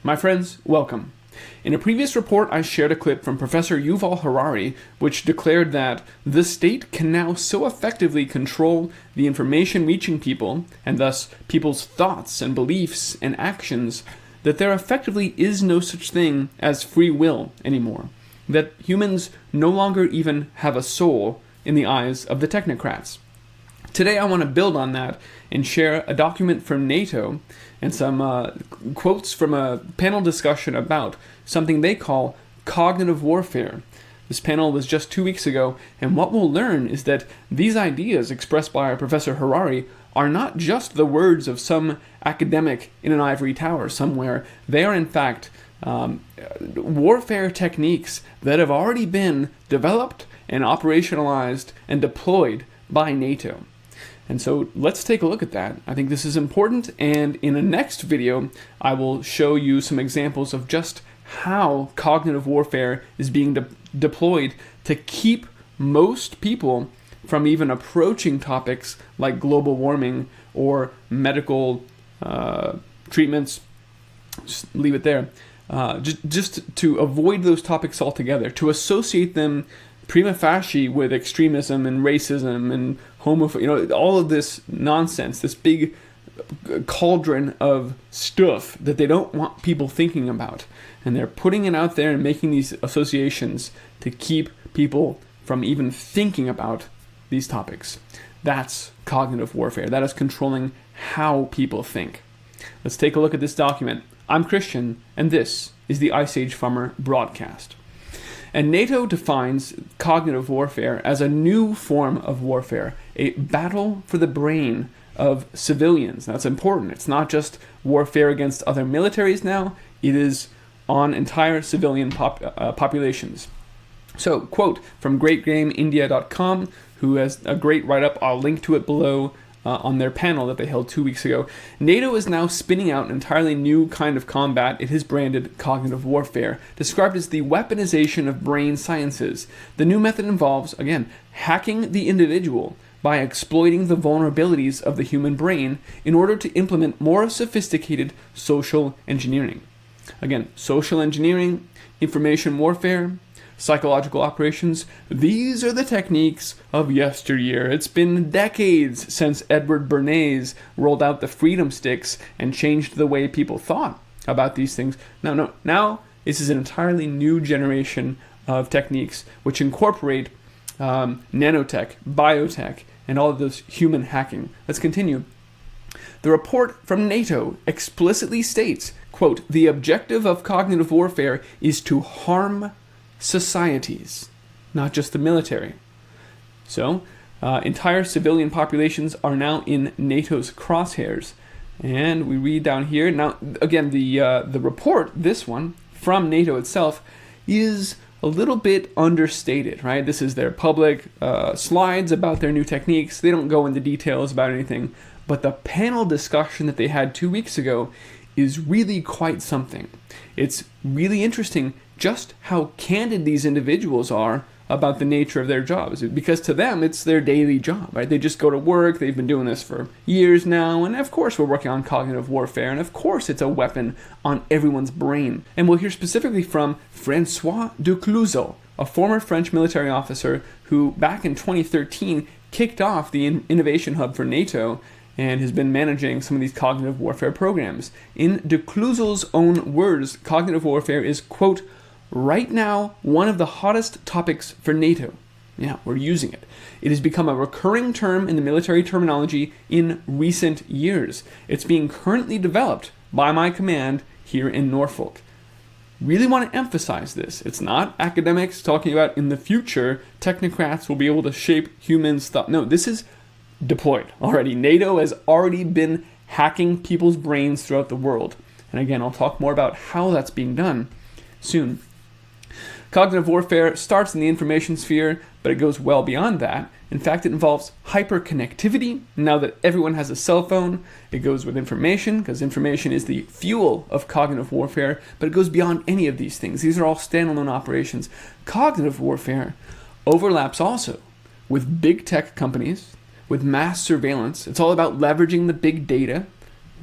My friends, welcome. In a previous report, I shared a clip from Professor Yuval Harari, which declared that the state can now so effectively control the information reaching people, and thus people's thoughts and beliefs and actions, that there effectively is no such thing as free will anymore, that humans no longer even have a soul in the eyes of the technocrats. Today I want to build on that and share a document from NATO and some quotes from a panel discussion about something they call cognitive warfare. This panel was just 2 weeks ago, and what we'll learn is that these ideas expressed by Professor Harari are not just the words of some academic in an ivory tower somewhere. They are in fact warfare techniques that have already been developed and operationalized and deployed by NATO. And so let's take a look at that. I think this is important, and in a next video I will show you some examples of just how cognitive warfare is being deployed to keep most people from even approaching topics like global warming or medical treatments. Just leave it there. Just to avoid those topics altogether, to associate them prima facie with extremism and racism and homophobia, all of this nonsense, this big cauldron of stuff that they don't want people thinking about. And they're putting it out there and making these associations to keep people from even thinking about these topics. That's cognitive warfare. That is controlling how people think. Let's take a look at this document. I'm Christian, and this is the Ice Age Farmer broadcast. And NATO defines cognitive warfare as a new form of warfare, a battle for the brain of civilians. That's important. It's not just warfare against other militaries now, it is on entire civilian populations. So, quote from greatgameindia.com, who has a great write-up, I'll link to it below, on their panel that they held 2 weeks ago. NATO is now spinning out an entirely new kind of combat it has branded cognitive warfare, described as the weaponization of brain sciences. The new method involves, again, hacking the individual by exploiting the vulnerabilities of the human brain in order to implement more sophisticated social engineering. Again, social engineering, information warfare, psychological operations, these are the techniques of yesteryear. It's been decades since Edward Bernays rolled out the freedom sticks and changed the way people thought about these things. Now this is an entirely new generation of techniques which incorporate nanotech, biotech, and all of those human hacking. Let's continue. The report from NATO explicitly states, quote, the objective of cognitive warfare is to harm societies, not just the military. So, entire civilian populations are now in NATO's crosshairs. And we read down here, now again, the report, this one, from NATO itself, is a little bit understated, right? This is their public slides about their new techniques. They don't go into details about anything, but the panel discussion that they had 2 weeks ago is really quite something. It's really interesting just how candid these individuals are about the nature of their jobs, because to them it's their daily job, right? They just go to work, they've been doing this for years now, and of course we're working on cognitive warfare, and of course it's a weapon on everyone's brain. And we'll hear specifically from François de Clouzot, a former French military officer who back in 2013 kicked off the Innovation Hub for NATO and has been managing some of these cognitive warfare programs. In de Clouzot's own words, cognitive warfare is, quote, right now one of the hottest topics for NATO. Yeah, we're using it. It has become a recurring term in the military terminology in recent years. It's being currently developed by my command here in Norfolk. Really want to emphasize this. It's not academics talking about in the future technocrats will be able to shape humans' thought. No, this is deployed already. NATO has already been hacking people's brains throughout the world. And again, I'll talk more about how that's being done soon. Cognitive warfare starts in the information sphere, but it goes well beyond that. In fact, it involves hyperconnectivity. Now that everyone has a cell phone, it goes with information, because information is the fuel of cognitive warfare, but it goes beyond any of these things. These are all standalone operations. Cognitive warfare overlaps also with big tech companies, with mass surveillance. It's all about leveraging the big data,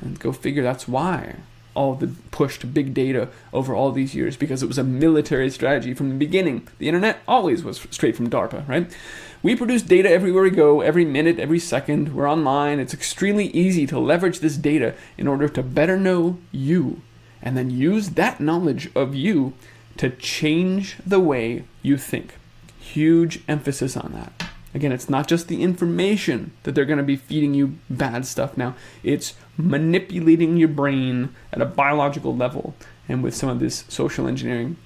and go figure that's why all the push to big data over all these years because it was a military strategy from the beginning. The internet always was straight from DARPA, right? We produce data everywhere we go, every minute, every second. We're online. It's extremely easy to leverage this data in order to better know you, and then use that knowledge of you to change the way you think. Huge emphasis on that. Again, it's not just the information that they're going to be feeding you bad stuff now. It's manipulating your brain at a biological level and with some of this social engineering.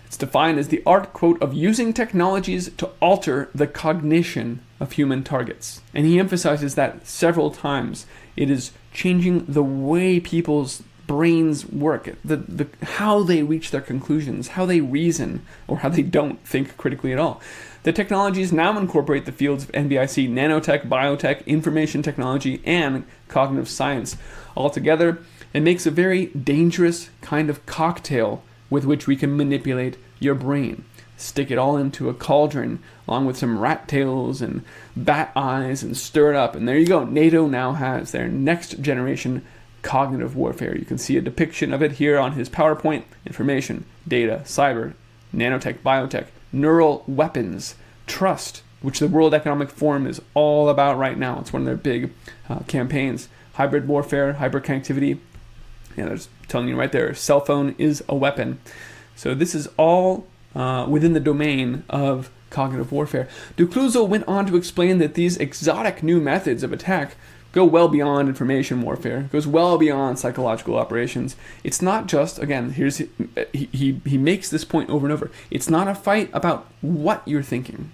It's defined as the art, quote, of using technologies to alter the cognition of human targets. And he emphasizes that several times. It is changing the way people's brains work, the how they reach their conclusions, how they reason, or how they don't think critically at all. The technologies now incorporate the fields of NBIC, nanotech, biotech, information technology, and cognitive science. Altogether, it makes a very dangerous kind of cocktail with which we can manipulate your brain. Stick it all into a cauldron, along with some rat tails and bat eyes, and stir it up. And there you go. NATO now has their next generation cognitive warfare. You can see a depiction of it here on his PowerPoint. Information, data, cyber, nanotech, biotech, neural weapons, trust, which the World Economic Forum is all about right now. It's one of their big campaigns. Hybrid warfare, hyperconnectivity. Yeah, they're just telling you right there, cell phone is a weapon. So this is all within the domain of cognitive warfare. Ducluso went on to explain that these exotic new methods of attack go well beyond information warfare, goes well beyond psychological operations. It's not just, again, he makes this point over and over, it's not a fight about what you're thinking.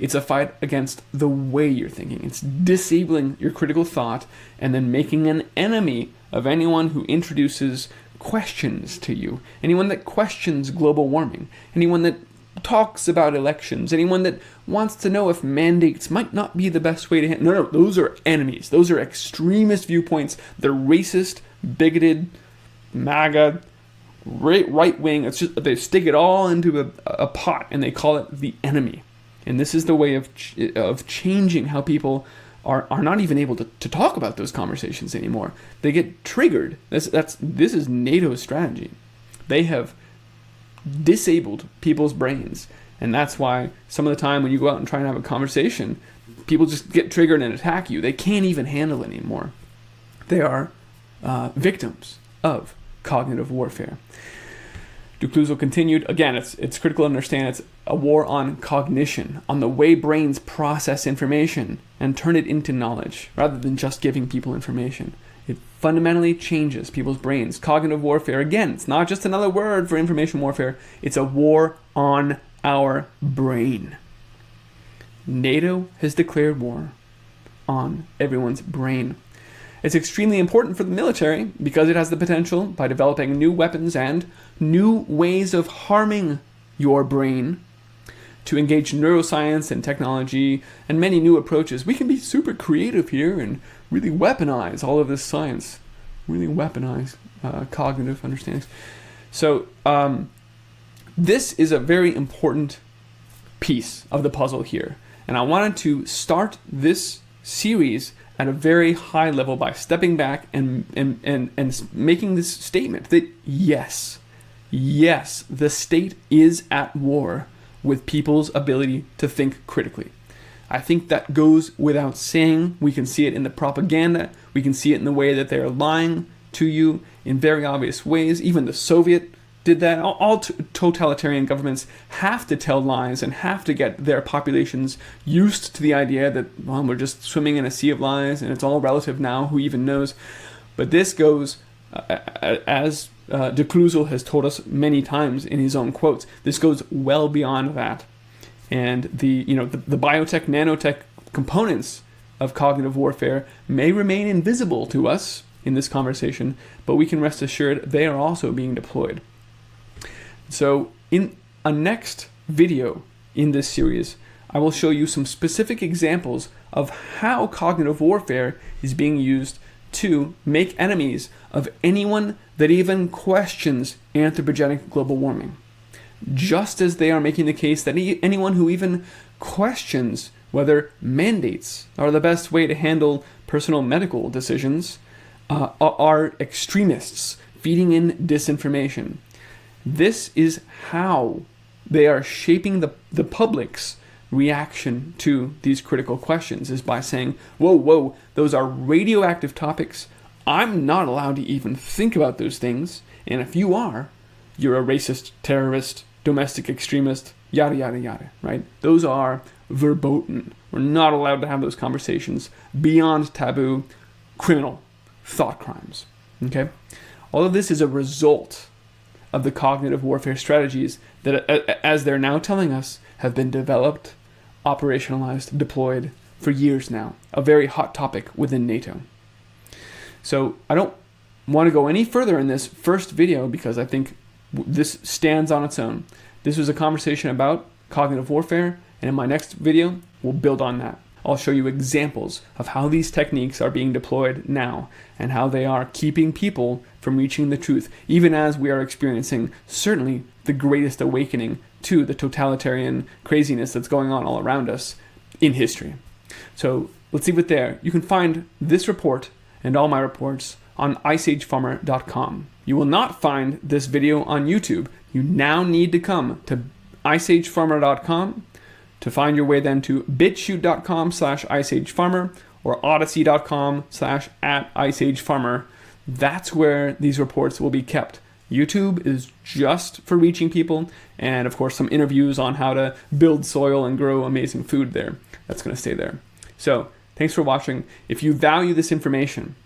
It's a fight against the way you're thinking. It's disabling your critical thought and then making an enemy of anyone who introduces questions to you, anyone that questions global warming, anyone that talks about elections, anyone that wants to know if mandates might not be the best way to handle. No, those are enemies. Those are extremist viewpoints. They're racist, bigoted, MAGA, right wing. It's just they stick it all into a pot and they call it the enemy. And this is the way of changing how people are not even able to talk about those conversations anymore. They get triggered. This is NATO's strategy. They have disabled people's brains, and that's why some of the time when you go out and try and have a conversation, people just get triggered and attack you. They can't even handle it anymore. They are victims of cognitive warfare. Ducluso continued, again, it's critical to understand it's a war on cognition, on the way brains process information and turn it into knowledge, rather than just giving people information. It fundamentally changes people's brains. Cognitive warfare, again, it's not just another word for information warfare. It's a war on our brain. NATO has declared war on everyone's brain. It's extremely important for the military because it has the potential, by developing new weapons and new ways of harming your brain, to engage neuroscience and technology and many new approaches. We can be super creative here and really weaponize all of this science, really weaponize cognitive understandings. So this is a very important piece of the puzzle here. And I wanted to start this series at a very high level by stepping back and making this statement that yes, the state is at war with people's ability to think critically. I think that goes without saying. We can see it in the propaganda. We can see it in the way that they're lying to you in very obvious ways. Even the Soviet did that. All totalitarian governments have to tell lies and have to get their populations used to the idea that, well, we're just swimming in a sea of lies and it's all relative now, who even knows. But this goes, as Ducluso has told us many times in his own quotes, this goes well beyond that. And the biotech, nanotech components of cognitive warfare may remain invisible to us in this conversation, but we can rest assured they are also being deployed. So in a next video in this series, I will show you some specific examples of how cognitive warfare is being used to make enemies of anyone that even questions anthropogenic global warming. Just as they are making the case that anyone who even questions whether mandates are the best way to handle personal medical decisions are extremists feeding in disinformation. This is how they are shaping the public's reaction to these critical questions, is by saying, whoa, those are radioactive topics. I'm not allowed to even think about those things. And if you are, you're a racist, terrorist, domestic extremist, yada, yada, yada, right? Those are verboten. We're not allowed to have those conversations. Beyond taboo, criminal thought crimes, okay? All of this is a result of the cognitive warfare strategies that, as they're now telling us, have been developed, operationalized, deployed for years now. A very hot topic within NATO. So I don't want to go any further in this first video because I think this stands on its own. This was a conversation about cognitive warfare, and in my next video, we'll build on that. I'll show you examples of how these techniques are being deployed now and how they are keeping people from reaching the truth, even as we are experiencing certainly the greatest awakening to the totalitarian craziness that's going on all around us in history. So let's leave it there. You can find this report and all my reports on iceagefarmer.com. You will not find this video on YouTube. You now need to come to iceagefarmer.com to find your way then to bitshoot.com/iceagefarmer or odyssey.com/@iceagefarmer. That's where these reports will be kept. YouTube is just for reaching people, and of course some interviews on how to build soil and grow amazing food there. That's going to stay there. So thanks for watching. If you value this information,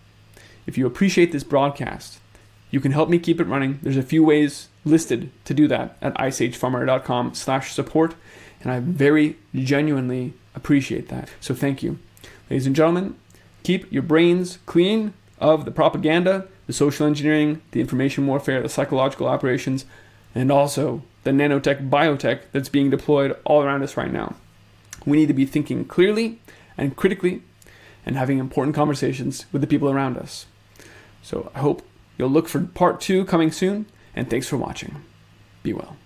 if you appreciate this broadcast, you can help me keep it running. There's a few ways listed to do that at iceagefarmer.com/support, and I very genuinely appreciate that. So thank you. Ladies and gentlemen, keep your brains clean of the propaganda, the social engineering, the information warfare, the psychological operations, and also the nanotech, biotech that's being deployed all around us right now. We need to be thinking clearly and critically and having important conversations with the people around us. So I hope you'll look for part 2 coming soon, and thanks for watching. Be well.